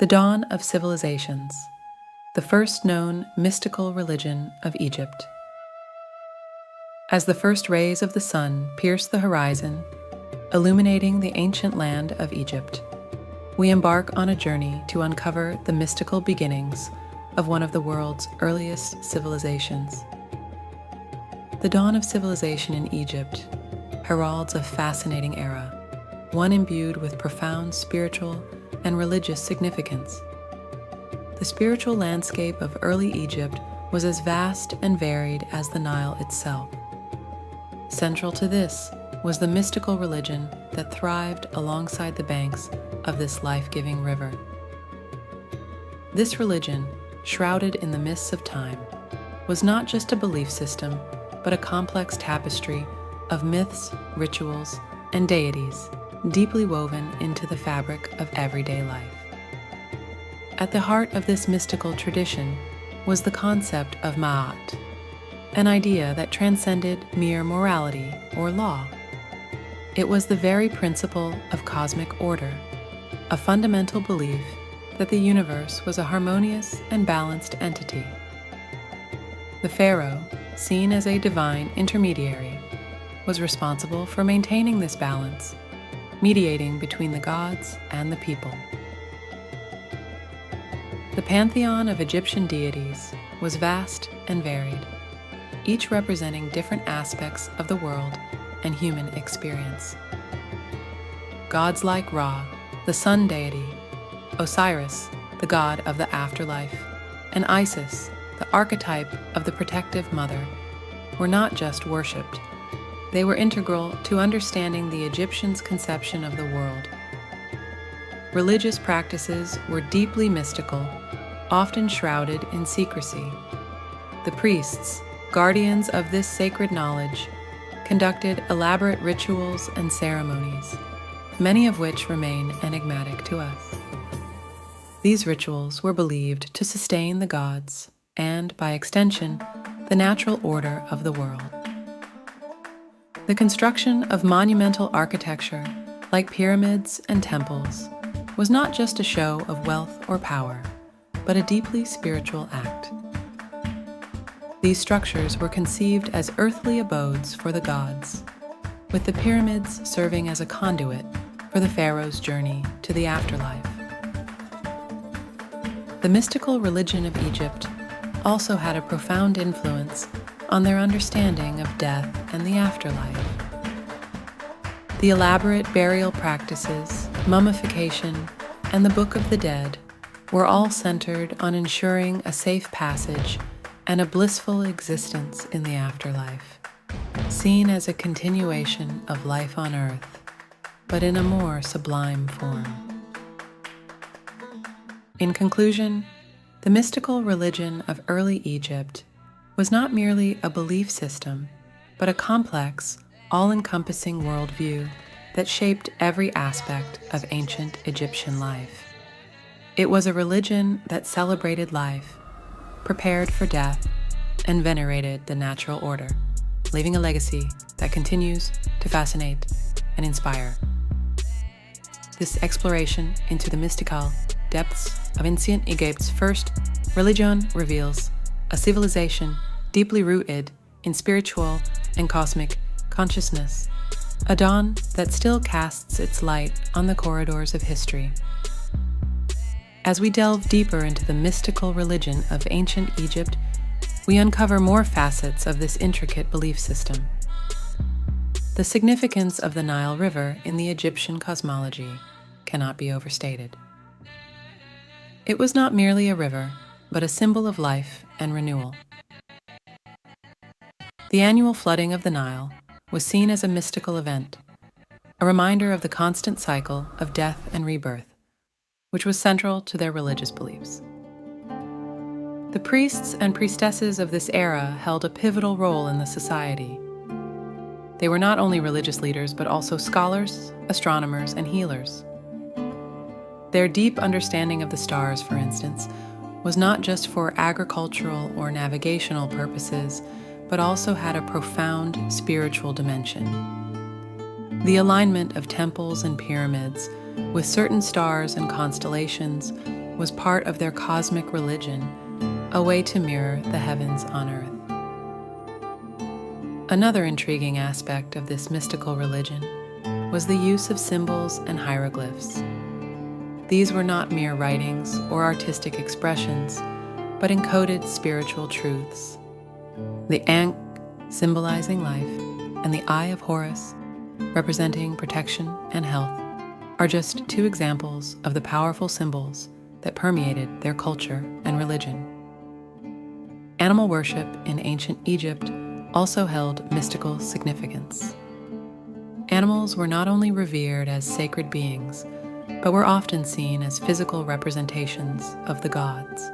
The dawn of civilizations, the first known mystical religion of Egypt. As the first rays of the sun pierce the horizon, illuminating the ancient land of Egypt, we embark on a journey to uncover the mystical beginnings of one of the world's earliest civilizations. The dawn of civilization in Egypt heralds a fascinating era, one imbued with profound spiritual and religious significance. The spiritual landscape of early Egypt was as vast and varied as the Nile itself. Central to this was the mystical religion that thrived alongside the banks of this life-giving river. This religion, shrouded in the mists of time, was not just a belief system, but a complex tapestry of myths, rituals, and deities deeply woven into the fabric of everyday life. At the heart of this mystical tradition was the concept of Ma'at, an idea that transcended mere morality or law. It was the very principle of cosmic order, a fundamental belief that the universe was a harmonious and balanced entity. The Pharaoh, seen as a divine intermediary, was responsible for maintaining this balance, mediating between the gods and the people. The pantheon of Egyptian deities was vast and varied, each representing different aspects of the world and human experience. Gods like Ra, the sun deity, Osiris, the god of the afterlife, and Isis, the archetype of the protective mother, were not just worshipped. They were integral to understanding the Egyptians' conception of the world. Religious practices were deeply mystical, often shrouded in secrecy. The priests, guardians of this sacred knowledge, conducted elaborate rituals and ceremonies, many of which remain enigmatic to us. These rituals were believed to sustain the gods and, by extension, the natural order of the world. The construction of monumental architecture, like pyramids and temples, was not just a show of wealth or power, but a deeply spiritual act. These structures were conceived as earthly abodes for the gods, with the pyramids serving as a conduit for the pharaoh's journey to the afterlife. The mystical religion of Egypt also had a profound influence on their understanding of death and the afterlife. The elaborate burial practices, mummification, and the Book of the Dead were all centered on ensuring a safe passage and a blissful existence in the afterlife, seen as a continuation of life on earth, but in a more sublime form. In conclusion, the mystical religion of early Egypt was not merely a belief system, but a complex, all-encompassing worldview that shaped every aspect of ancient Egyptian life. It was a religion that celebrated life, prepared for death, and venerated the natural order, leaving a legacy that continues to fascinate and inspire. This exploration into the mystical depths of ancient Egypt's first religion reveals a civilization deeply rooted in spiritual and cosmic consciousness, a dawn that still casts its light on the corridors of history. As we delve deeper into the mystical religion of ancient Egypt, we uncover more facets of this intricate belief system. The significance of the Nile River in the Egyptian cosmology cannot be overstated. It was not merely a river, but a symbol of life and renewal. The annual flooding of the Nile was seen as a mystical event, a reminder of the constant cycle of death and rebirth, which was central to their religious beliefs. The priests and priestesses of this era held a pivotal role in the society. They were not only religious leaders, but also scholars, astronomers, and healers. Their deep understanding of the stars, for instance, was not just for agricultural or navigational purposes, but also had a profound spiritual dimension. The alignment of temples and pyramids with certain stars and constellations was part of their cosmic religion, a way to mirror the heavens on earth. Another intriguing aspect of this mystical religion was the use of symbols and hieroglyphs. These were not mere writings or artistic expressions, but encoded spiritual truths. The Ankh, symbolizing life, and the Eye of Horus, representing protection and health, are just two examples of the powerful symbols that permeated their culture and religion. Animal worship in ancient Egypt also held mystical significance. Animals were not only revered as sacred beings, but were often seen as physical representations of the gods.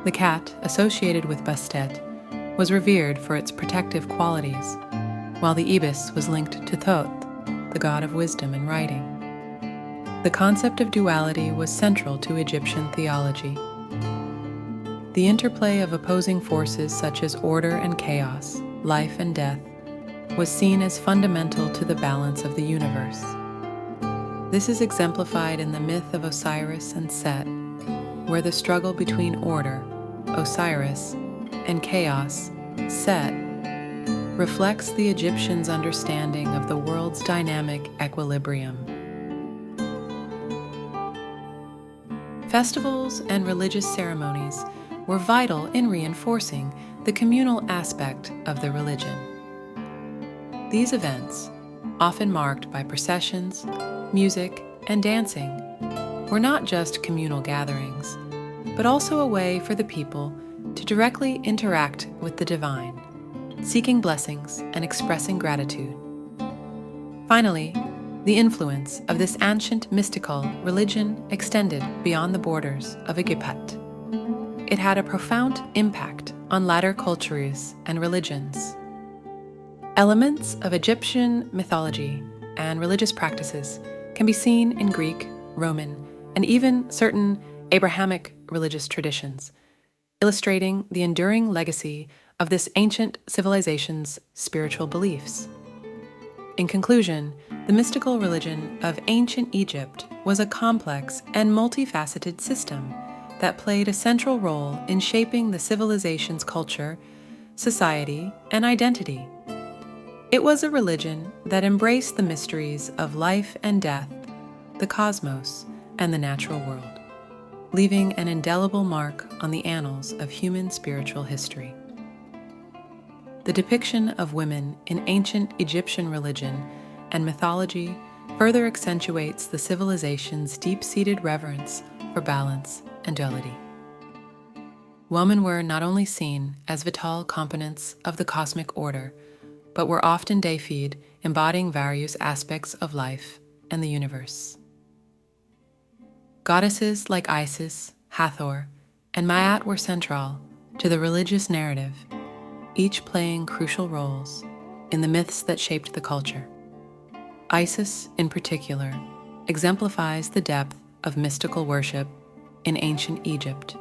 The cat, associated with Bastet, was revered for its protective qualities, while the ibis was linked to Thoth, the god of wisdom and writing. The concept of duality was central to Egyptian theology. The interplay of opposing forces such as order and chaos, life and death, was seen as fundamental to the balance of the universe. This is exemplified in the myth of Osiris and Set, where the struggle between order, Osiris, and chaos, Set, reflects the Egyptians' understanding of the world's dynamic equilibrium. Festivals and religious ceremonies were vital in reinforcing the communal aspect of the religion. These events, often marked by processions, music, and dancing, were not just communal gatherings, but also a way for the people to directly interact with the divine, seeking blessings and expressing gratitude. Finally, the influence of this ancient mystical religion extended beyond the borders of Egypt. It had a profound impact on later cultures and religions. Elements of Egyptian mythology and religious practices can be seen in Greek, Roman, and even certain Abrahamic religious traditions, illustrating the enduring legacy of this ancient civilization's spiritual beliefs. In conclusion, the mystical religion of ancient Egypt was a complex and multifaceted system that played a central role in shaping the civilization's culture, society, and identity. It was a religion that embraced the mysteries of life and death, the cosmos, and the natural world, leaving an indelible mark on the annals of human spiritual history. The depiction of women in ancient Egyptian religion and mythology further accentuates the civilization's deep-seated reverence for balance and duality. Women were not only seen as vital components of the cosmic order, but were often deified, embodying various aspects of life and the universe. Goddesses like Isis, Hathor, and Maat were central to the religious narrative, each playing crucial roles in the myths that shaped the culture. Isis, in particular, exemplifies the depth of mystical worship in ancient Egypt,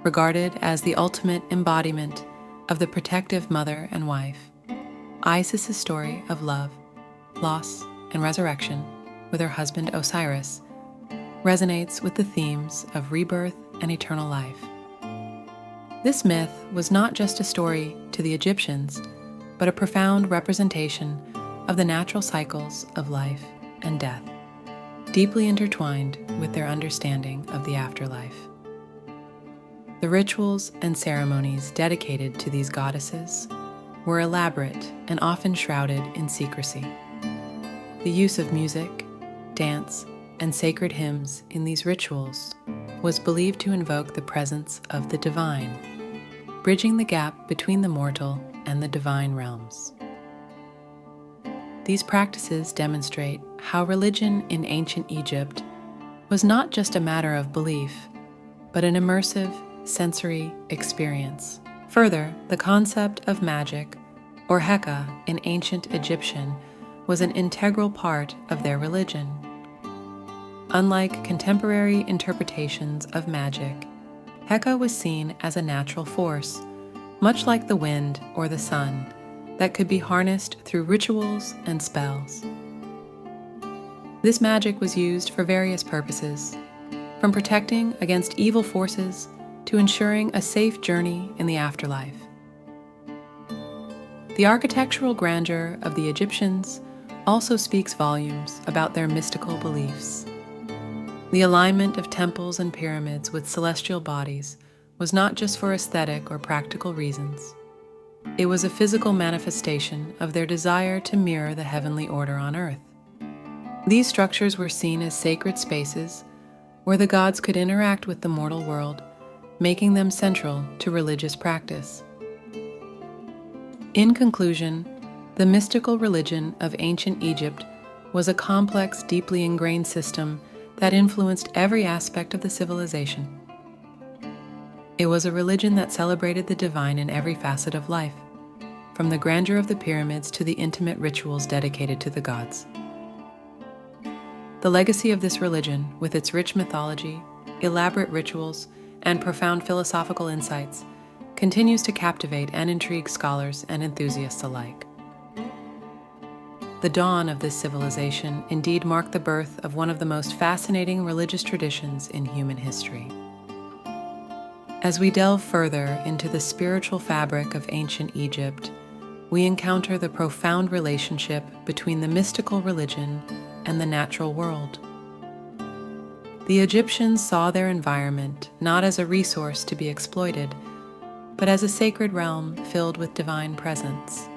regarded as the ultimate embodiment of the protective mother and wife. Isis's story of love, loss, and resurrection with her husband Osiris resonates with the themes of rebirth and eternal life. This myth was not just a story to the Egyptians, but a profound representation of the natural cycles of life and death, deeply intertwined with their understanding of the afterlife. The rituals and ceremonies dedicated to these goddesses were elaborate and often shrouded in secrecy. The use of music, dance, and sacred hymns in these rituals was believed to invoke the presence of the divine, bridging the gap between the mortal and the divine realms. These practices demonstrate how religion in ancient Egypt was not just a matter of belief, but an immersive sensory experience. Further, the concept of magic, or Heka in ancient Egyptian, was an integral part of their religion. Unlike contemporary interpretations of magic, Heka was seen as a natural force, much like the wind or the sun, that could be harnessed through rituals and spells. This magic was used for various purposes, from protecting against evil forces to ensuring a safe journey in the afterlife. The architectural grandeur of the Egyptians also speaks volumes about their mystical beliefs. The alignment of temples and pyramids with celestial bodies was not just for aesthetic or practical reasons. It was a physical manifestation of their desire to mirror the heavenly order on earth. These structures were seen as sacred spaces where the gods could interact with the mortal world, making them central to religious practice. In conclusion, the mystical religion of ancient Egypt was a complex, deeply ingrained system that influenced every aspect of the civilization. It was a religion that celebrated the divine in every facet of life, from the grandeur of the pyramids to the intimate rituals dedicated to the gods. The legacy of this religion, with its rich mythology, elaborate rituals, and profound philosophical insights, continues to captivate and intrigue scholars and enthusiasts alike. The dawn of this civilization indeed marked the birth of one of the most fascinating religious traditions in human history. As we delve further into the spiritual fabric of ancient Egypt, we encounter the profound relationship between the mystical religion and the natural world. The Egyptians saw their environment not as a resource to be exploited, but as a sacred realm filled with divine presence.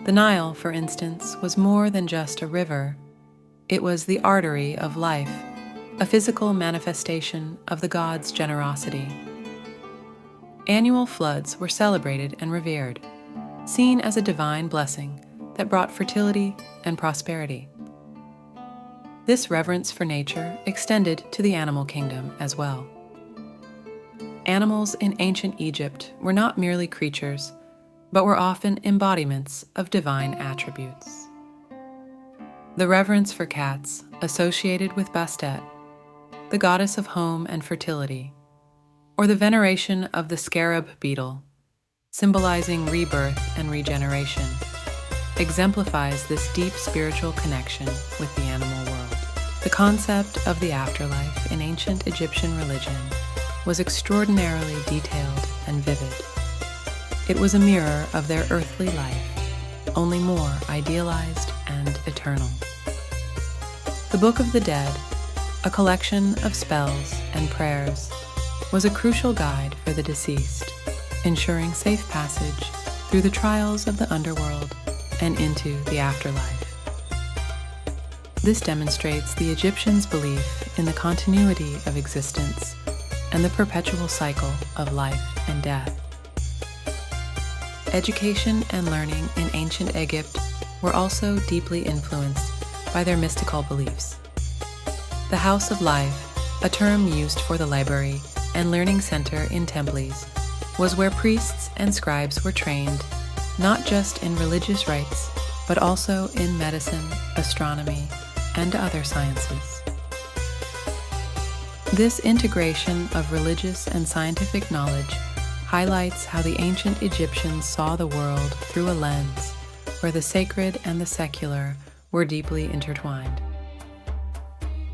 The Nile, for instance, was more than just a river. It was the artery of life, a physical manifestation of the gods' generosity. Annual floods were celebrated and revered, seen as a divine blessing that brought fertility and prosperity. This reverence for nature extended to the animal kingdom as well. Animals in ancient Egypt were not merely creatures, but were often embodiments of divine attributes. The reverence for cats associated with Bastet, the goddess of home and fertility, or the veneration of the scarab beetle, symbolizing rebirth and regeneration, exemplifies this deep spiritual connection with the animal world. The concept of the afterlife in ancient Egyptian religion was extraordinarily detailed and vivid. It was a mirror of their earthly life, only more idealized and eternal. The Book of the Dead, a collection of spells and prayers, was a crucial guide for the deceased, ensuring safe passage through the trials of the underworld and into the afterlife. This demonstrates the Egyptians' belief in the continuity of existence and the perpetual cycle of life and death. Education and learning in ancient Egypt were also deeply influenced by their mystical beliefs. The House of Life, a term used for the library and learning center in temples, was where priests and scribes were trained not just in religious rites, but also in medicine, astronomy, and other sciences. This integration of religious and scientific knowledge highlights how the ancient Egyptians saw the world through a lens where the sacred and the secular were deeply intertwined.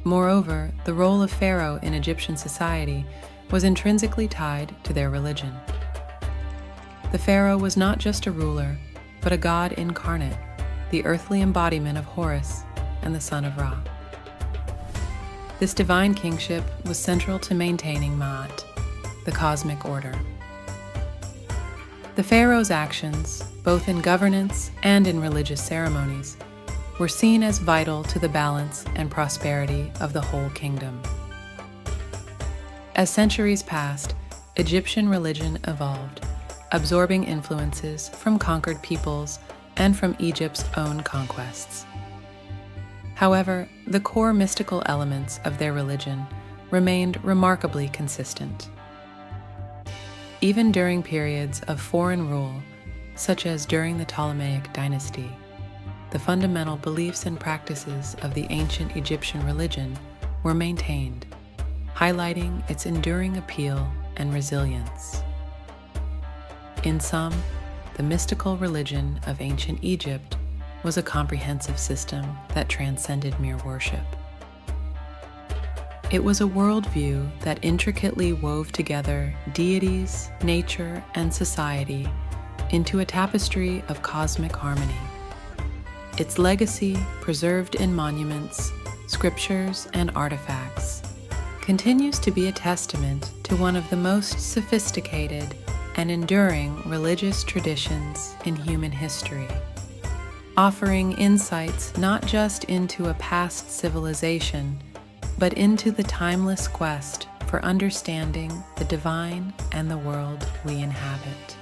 Moreover, the role of Pharaoh in Egyptian society was intrinsically tied to their religion. The Pharaoh was not just a ruler, but a god incarnate, the earthly embodiment of Horus and the son of Ra. This divine kingship was central to maintaining Ma'at, the cosmic order. The pharaoh's actions, both in governance and in religious ceremonies, were seen as vital to the balance and prosperity of the whole kingdom. As centuries passed, Egyptian religion evolved, absorbing influences from conquered peoples and from Egypt's own conquests. However, the core mystical elements of their religion remained remarkably consistent. Even during periods of foreign rule, such as during the Ptolemaic dynasty, the fundamental beliefs and practices of the ancient Egyptian religion were maintained, highlighting its enduring appeal and resilience. In sum, the mystical religion of ancient Egypt was a comprehensive system that transcended mere worship. It was a worldview that intricately wove together deities, nature, and society into a tapestry of cosmic harmony. Its legacy, preserved in monuments, scriptures, and artifacts, continues to be a testament to one of the most sophisticated and enduring religious traditions in human history, offering insights not just into a past civilization, but into the timeless quest for understanding the divine and the world we inhabit.